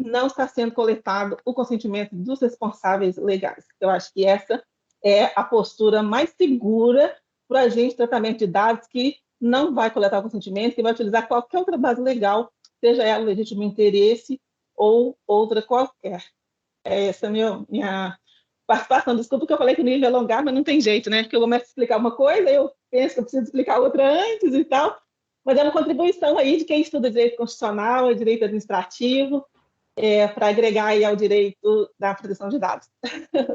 não está sendo coletado o consentimento dos responsáveis legais. Eu acho que essa é a postura mais segura para o agente de tratamento de dados, que não vai coletar o consentimento, que vai utilizar qualquer outra base legal, seja ela legítimo interesse ou outra qualquer. Essa é a minha participação. Desculpa que eu falei que não ia alongar, mas não tem jeito, né? Porque eu começo a explicar uma coisa, eu penso que eu preciso explicar outra antes e tal, mas é uma contribuição aí de quem estuda direito constitucional, direito administrativo, para agregar aí ao direito da proteção de dados.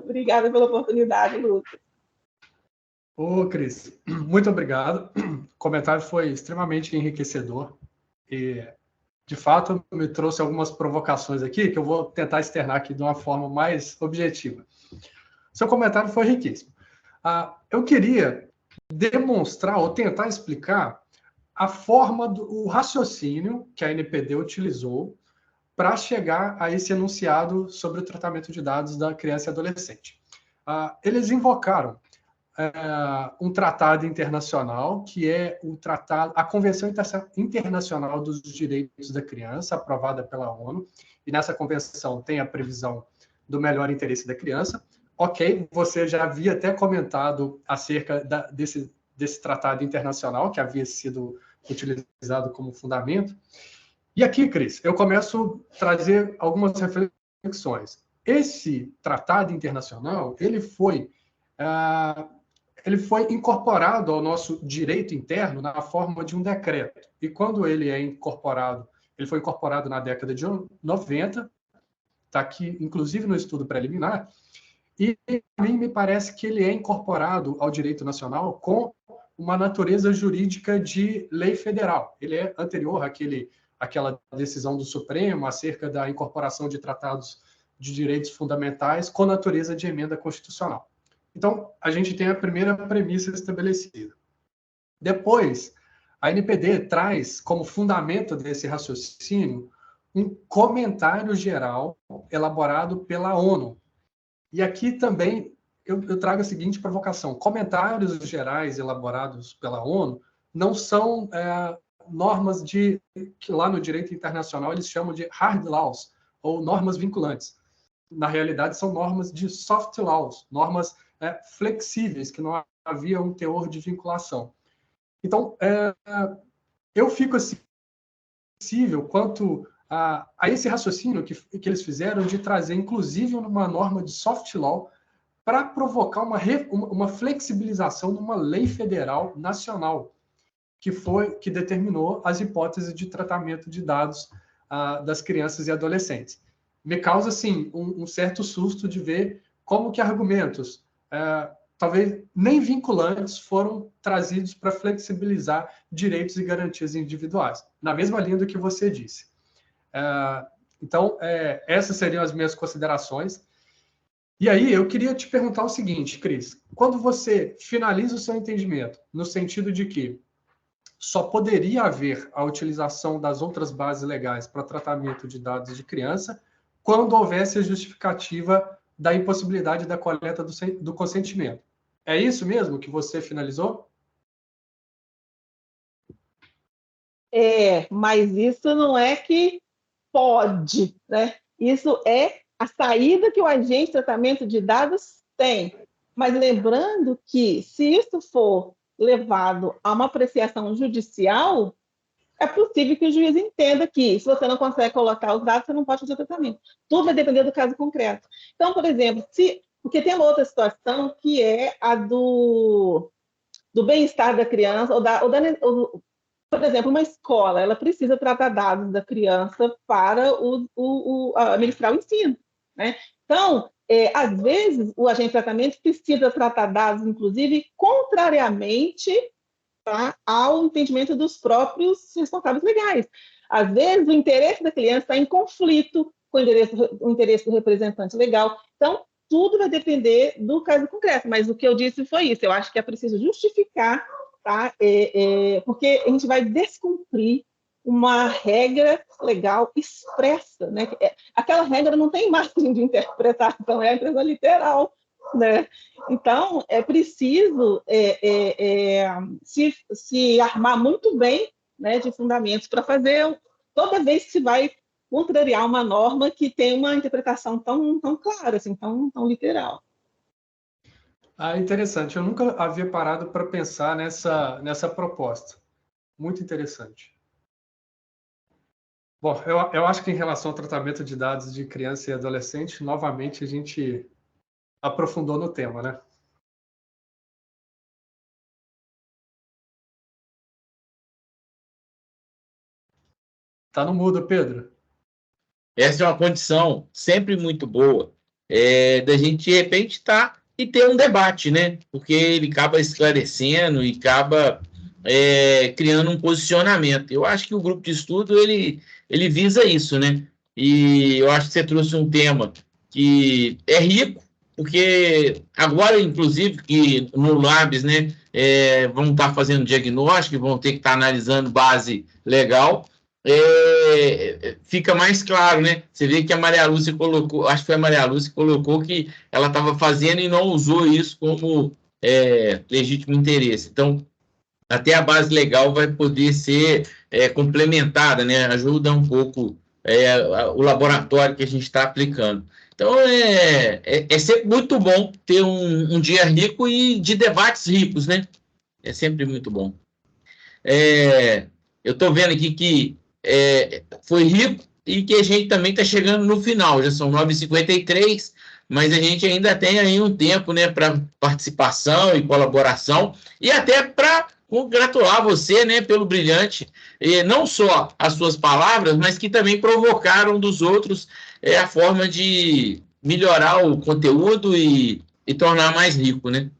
Obrigada pela oportunidade, Lucas. Ô, Cris, muito obrigado. O comentário foi extremamente enriquecedor e, de fato, me trouxe algumas provocações aqui que eu vou tentar externar aqui de uma forma mais objetiva. Seu comentário foi riquíssimo. Eu queria demonstrar ou tentar explicar a forma, o raciocínio que a NPD utilizou para chegar a esse enunciado sobre o tratamento de dados da criança e adolescente. Eles invocaram um tratado internacional, que é a Convenção Internacional dos Direitos da Criança, aprovada pela ONU, e nessa convenção tem a previsão do melhor interesse da criança. Ok, você já havia até comentado acerca desse tratado internacional, que havia sido utilizado como fundamento. E aqui, Cris, eu começo a trazer algumas reflexões. Esse tratado internacional, ele foi incorporado ao nosso direito interno na forma de um decreto. E quando ele foi incorporado na década de 90, está aqui, inclusive, no estudo preliminar, e a mim me parece que ele é incorporado ao direito nacional com uma natureza jurídica de lei federal. Ele é anterior àquela decisão do Supremo acerca da incorporação de tratados de direitos fundamentais com natureza de emenda constitucional. Então, a gente tem a primeira premissa estabelecida. Depois, a NPD traz como fundamento desse raciocínio um comentário geral elaborado pela ONU. E aqui também eu trago a seguinte provocação. Comentários gerais elaborados pela ONU não são normas que lá no direito internacional eles chamam de hard laws, ou normas vinculantes. Na realidade, são normas de soft laws, normas flexíveis, que não havia um teor de vinculação. Então, eu fico sensível quanto a esse raciocínio que eles fizeram de trazer, inclusive, uma norma de soft law para provocar uma flexibilização numa lei federal nacional, que determinou as hipóteses de tratamento de dados das crianças e adolescentes. Me causa, assim, um certo susto de ver como que argumentos talvez nem vinculantes foram trazidos para flexibilizar direitos e garantias individuais, na mesma linha do que você disse. Então, essas seriam as minhas considerações. E aí, eu queria te perguntar o seguinte, Cris, quando você finaliza o seu entendimento, no sentido de que só poderia haver a utilização das outras bases legais para tratamento de dados de criança quando houvesse a justificativa da impossibilidade da coleta do consentimento. É isso mesmo que você finalizou? Mas isso não é que pode, né? Isso é a saída que o agente de tratamento de dados tem. Mas lembrando que, se isso for levado a uma apreciação judicial, é possível que o juiz entenda que, se você não consegue colocar os dados, você não pode fazer o tratamento. Tudo vai depender do caso concreto. Então, por exemplo, porque tem uma outra situação que é a do bem-estar da criança, por exemplo, uma escola, ela precisa tratar dados da criança para administrar o ensino, né? Então, às vezes, o agente de tratamento precisa tratar dados, inclusive, contrariamente, tá, ao entendimento dos próprios responsáveis legais. Às vezes, o interesse da criança está em conflito com o interesse do representante legal. Então, tudo vai depender do caso concreto, mas o que eu disse foi isso. Eu acho que é preciso justificar, tá? Porque a gente vai descumprir uma regra legal expressa, né? Aquela regra não tem margem de interpretação, é a empresa literal, né? Então, é preciso se armar muito bem, né, de fundamentos para fazer, toda vez que se vai contrariar uma norma que tem uma interpretação tão clara, assim, tão literal. Interessante. Eu nunca havia parado para pensar nessa proposta. Muito interessante. Bom, eu acho que em relação ao tratamento de dados de criança e adolescente, novamente a gente aprofundou no tema, né? Tá no mudo, Pedro. Essa é uma condição sempre muito boa da gente, de repente, estar e ter um debate, né? Porque ele acaba esclarecendo e acaba criando um posicionamento. Eu acho que o grupo de estudo, ele visa isso, né? E eu acho que você trouxe um tema que é rico, porque agora, inclusive, que no Labs, né, vão estar fazendo diagnóstico, vão ter que estar analisando base legal, fica mais claro, né? Você vê que a Maria Lúcia colocou, acho que foi a Maria Lúcia que colocou que ela estava fazendo e não usou isso como legítimo interesse. Então, até a base legal vai poder ser complementada, né? Ajuda um pouco o laboratório que a gente está aplicando. Então, é sempre muito bom ter um dia rico e de debates ricos, né? É sempre muito bom. Eu estou vendo aqui que foi rico e que a gente também está chegando no final. Já são 9h53, mas a gente ainda tem aí um tempo, né, para participação e colaboração e até para congratular você, né, pelo brilhante, não só as suas palavras, mas que também provocaram dos outros a forma de melhorar o conteúdo e tornar mais rico, né?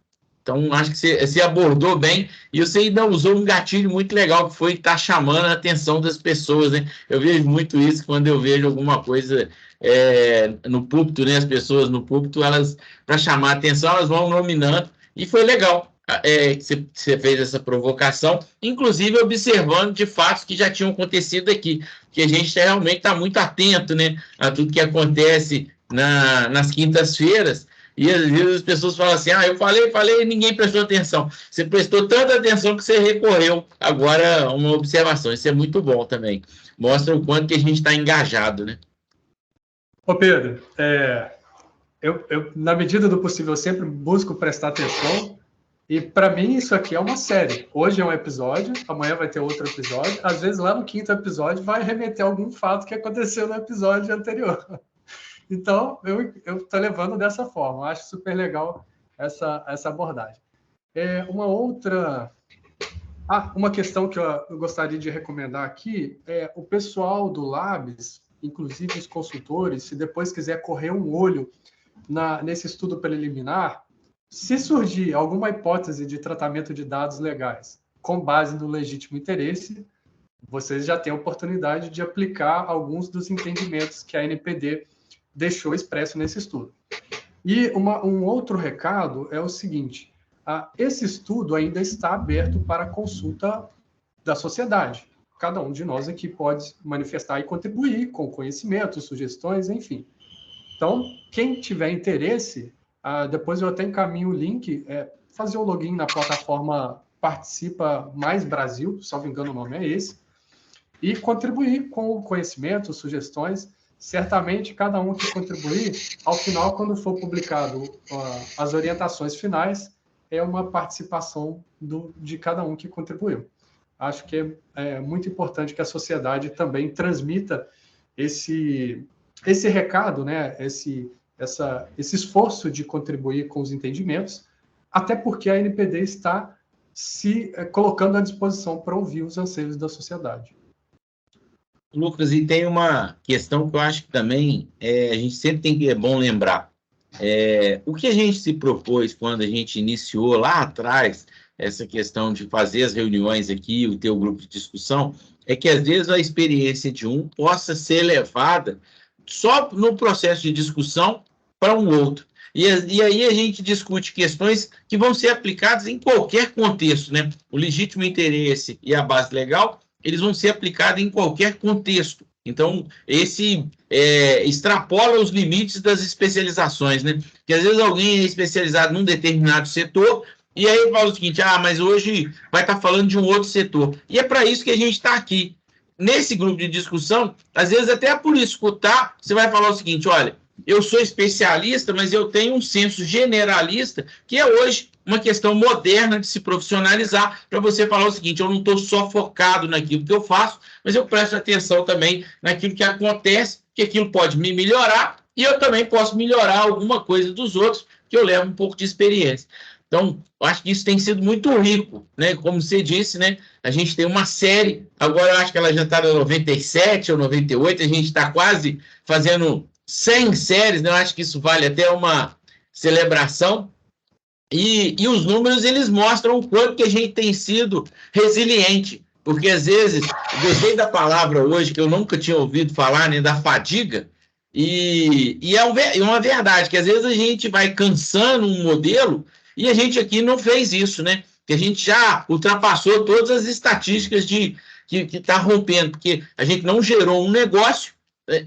Então, acho que você abordou bem e você ainda usou um gatilho muito legal, que foi estar chamando a atenção das pessoas, né? Eu vejo muito isso quando eu vejo alguma coisa no púlpito, né? As pessoas no púlpito, elas, para chamar a atenção, elas vão nominando, e foi legal que você fez essa provocação, inclusive observando de fatos que já tinham acontecido aqui, que a gente realmente está muito atento, né, a tudo que acontece nas quintas-feiras. E às vezes as pessoas falam assim, eu falei e ninguém prestou atenção. Você prestou tanta atenção que você recorreu agora a uma observação. Isso é muito bom também. Mostra o quanto que a gente está engajado, né? Ô Pedro, eu, na medida do possível, sempre busco prestar atenção. E para mim isso aqui é uma série. Hoje é um episódio, amanhã vai ter outro episódio. Às vezes lá no 5º episódio vai remeter a algum fato que aconteceu no episódio anterior. Então, eu estou levando dessa forma. Eu acho super legal essa abordagem. Uma questão que eu gostaria de recomendar aqui é o pessoal do Labs, inclusive os consultores, se depois quiser correr um olho nesse estudo preliminar, se surgir alguma hipótese de tratamento de dados legais com base no legítimo interesse, vocês já têm a oportunidade de aplicar alguns dos entendimentos que a NPD deixou expresso nesse estudo. E um outro recado é o seguinte, esse estudo ainda está aberto para consulta da sociedade. Cada um de nós aqui pode manifestar e contribuir com conhecimento, sugestões, enfim. Então, quem tiver interesse, depois eu até encaminho o link, fazer o login na plataforma Participa Mais Brasil, salvo engano o nome é esse, e contribuir com o conhecimento, sugestões. Certamente, cada um que contribuir, ao final, quando for publicado as orientações finais, é uma participação de cada um que contribuiu. Acho que é muito importante que a sociedade também transmita esse recado, né? Esse esforço de contribuir com os entendimentos, até porque a NPD está se colocando à disposição para ouvir os anseios da sociedade. Lucas, e tem uma questão que eu acho que também a gente sempre tem que, é bom lembrar. O que a gente se propôs quando a gente iniciou lá atrás essa questão de fazer as reuniões aqui, o teu grupo de discussão, é que às vezes a experiência de um possa ser levada só no processo de discussão para um outro. E aí a gente discute questões que vão ser aplicadas em qualquer contexto, né? O legítimo interesse e a base legal, eles vão ser aplicados em qualquer contexto. Então, esse extrapola os limites das especializações, né? Porque às vezes alguém é especializado num determinado setor e aí fala o seguinte, mas hoje vai estar falando de um outro setor. E é para isso que a gente está aqui. Nesse grupo de discussão, às vezes até por escutar, você vai falar o seguinte, olha, eu sou especialista, mas eu tenho um senso generalista, que é hoje uma questão moderna de se profissionalizar, para você falar o seguinte, eu não estou só focado naquilo que eu faço, mas eu presto atenção também naquilo que acontece, que aquilo pode me melhorar, e eu também posso melhorar alguma coisa dos outros, que eu levo um pouco de experiência. Então, eu acho que isso tem sido muito rico, né? Como você disse, né? A gente tem uma série, agora eu acho que ela já está no 97 ou 98, a gente está quase fazendo 100 séries, né? Eu acho que isso vale até uma celebração. E os números, eles mostram o quanto que a gente tem sido resiliente, porque às vezes, eu gostei da palavra hoje, que eu nunca tinha ouvido falar, né? Da fadiga, e é uma verdade, que às vezes a gente vai cansando um modelo, e a gente aqui não fez isso, né? Que a gente já ultrapassou todas as estatísticas que está rompendo, porque a gente não gerou um negócio,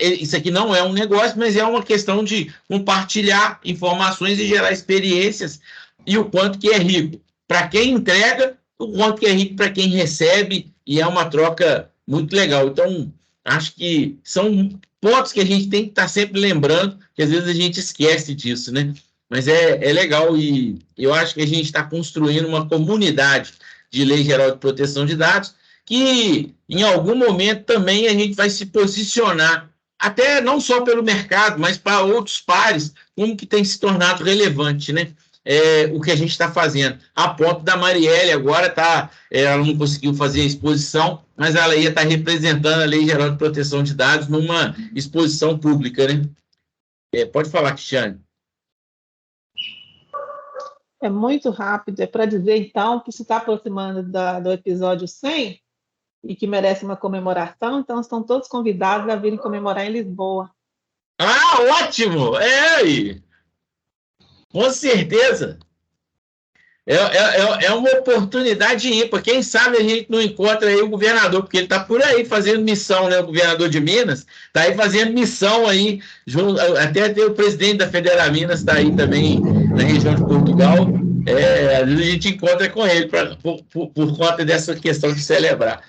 isso aqui não é um negócio, mas é uma questão de compartilhar informações e gerar experiências, e o quanto que é rico para quem entrega, o quanto que é rico para quem recebe, e é uma troca muito legal. Então, acho que são pontos que a gente tem que estar sempre lembrando, que às vezes a gente esquece disso, né? Mas é legal, e eu acho que a gente está construindo uma comunidade de Lei Geral de Proteção de Dados, que em algum momento também a gente vai se posicionar, até não só pelo mercado, mas para outros pares, como que tem se tornado relevante, né? O que a gente está fazendo. A ponto da Marielle agora ela não conseguiu fazer a exposição, mas ela ia estar representando a Lei Geral de Proteção de Dados numa exposição pública, né? Pode falar, Cristiane. É muito rápido, é para dizer, então, que se está aproximando do episódio 100 e que merece uma comemoração, então estão todos convidados a virem comemorar em Lisboa. Ótimo! Com certeza! É uma oportunidade ímpar. Quem sabe a gente não encontra aí o governador, porque ele está por aí fazendo missão, né? O governador de Minas está aí fazendo missão aí, até o presidente da Federal Minas está aí também na região de Portugal. A gente encontra com ele por conta dessa questão de celebrar.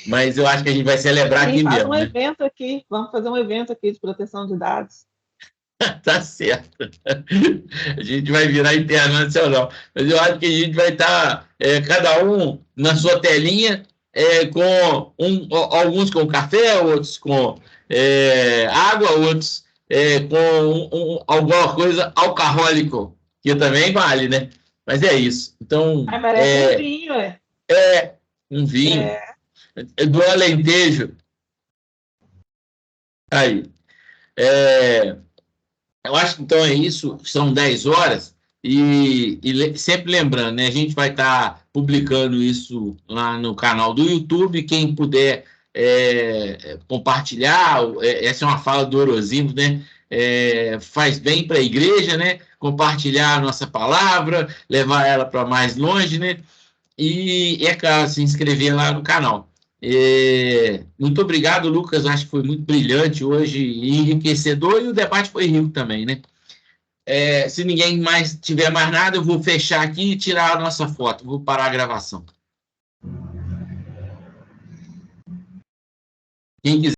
Mas eu acho que a gente vai celebrar aqui mesmo. Vamos fazer um evento aqui de proteção de dados. Tá certo. A gente vai virar internacional. Mas eu acho que a gente vai estar, cada um na sua telinha, com alguns com café, outros com água, outros com alguma coisa alcoólico, que também vale, né? Mas é isso. Então, parece um vinho, um vinho. Do Alentejo. Aí. Eu acho que então é isso, são 10 horas, e sempre lembrando, né, a gente vai estar publicando isso lá no canal do YouTube, quem puder compartilhar, essa é uma fala do Orosimo, né, faz bem para a igreja, né, compartilhar a nossa palavra, levar ela para mais longe, né, e é claro, se inscrever lá no canal. Muito obrigado, Lucas, acho que foi muito brilhante hoje e enriquecedor, e o debate foi rico também, né? Se ninguém mais tiver mais nada, eu vou fechar aqui e tirar a nossa foto, vou parar a gravação. Quem quiser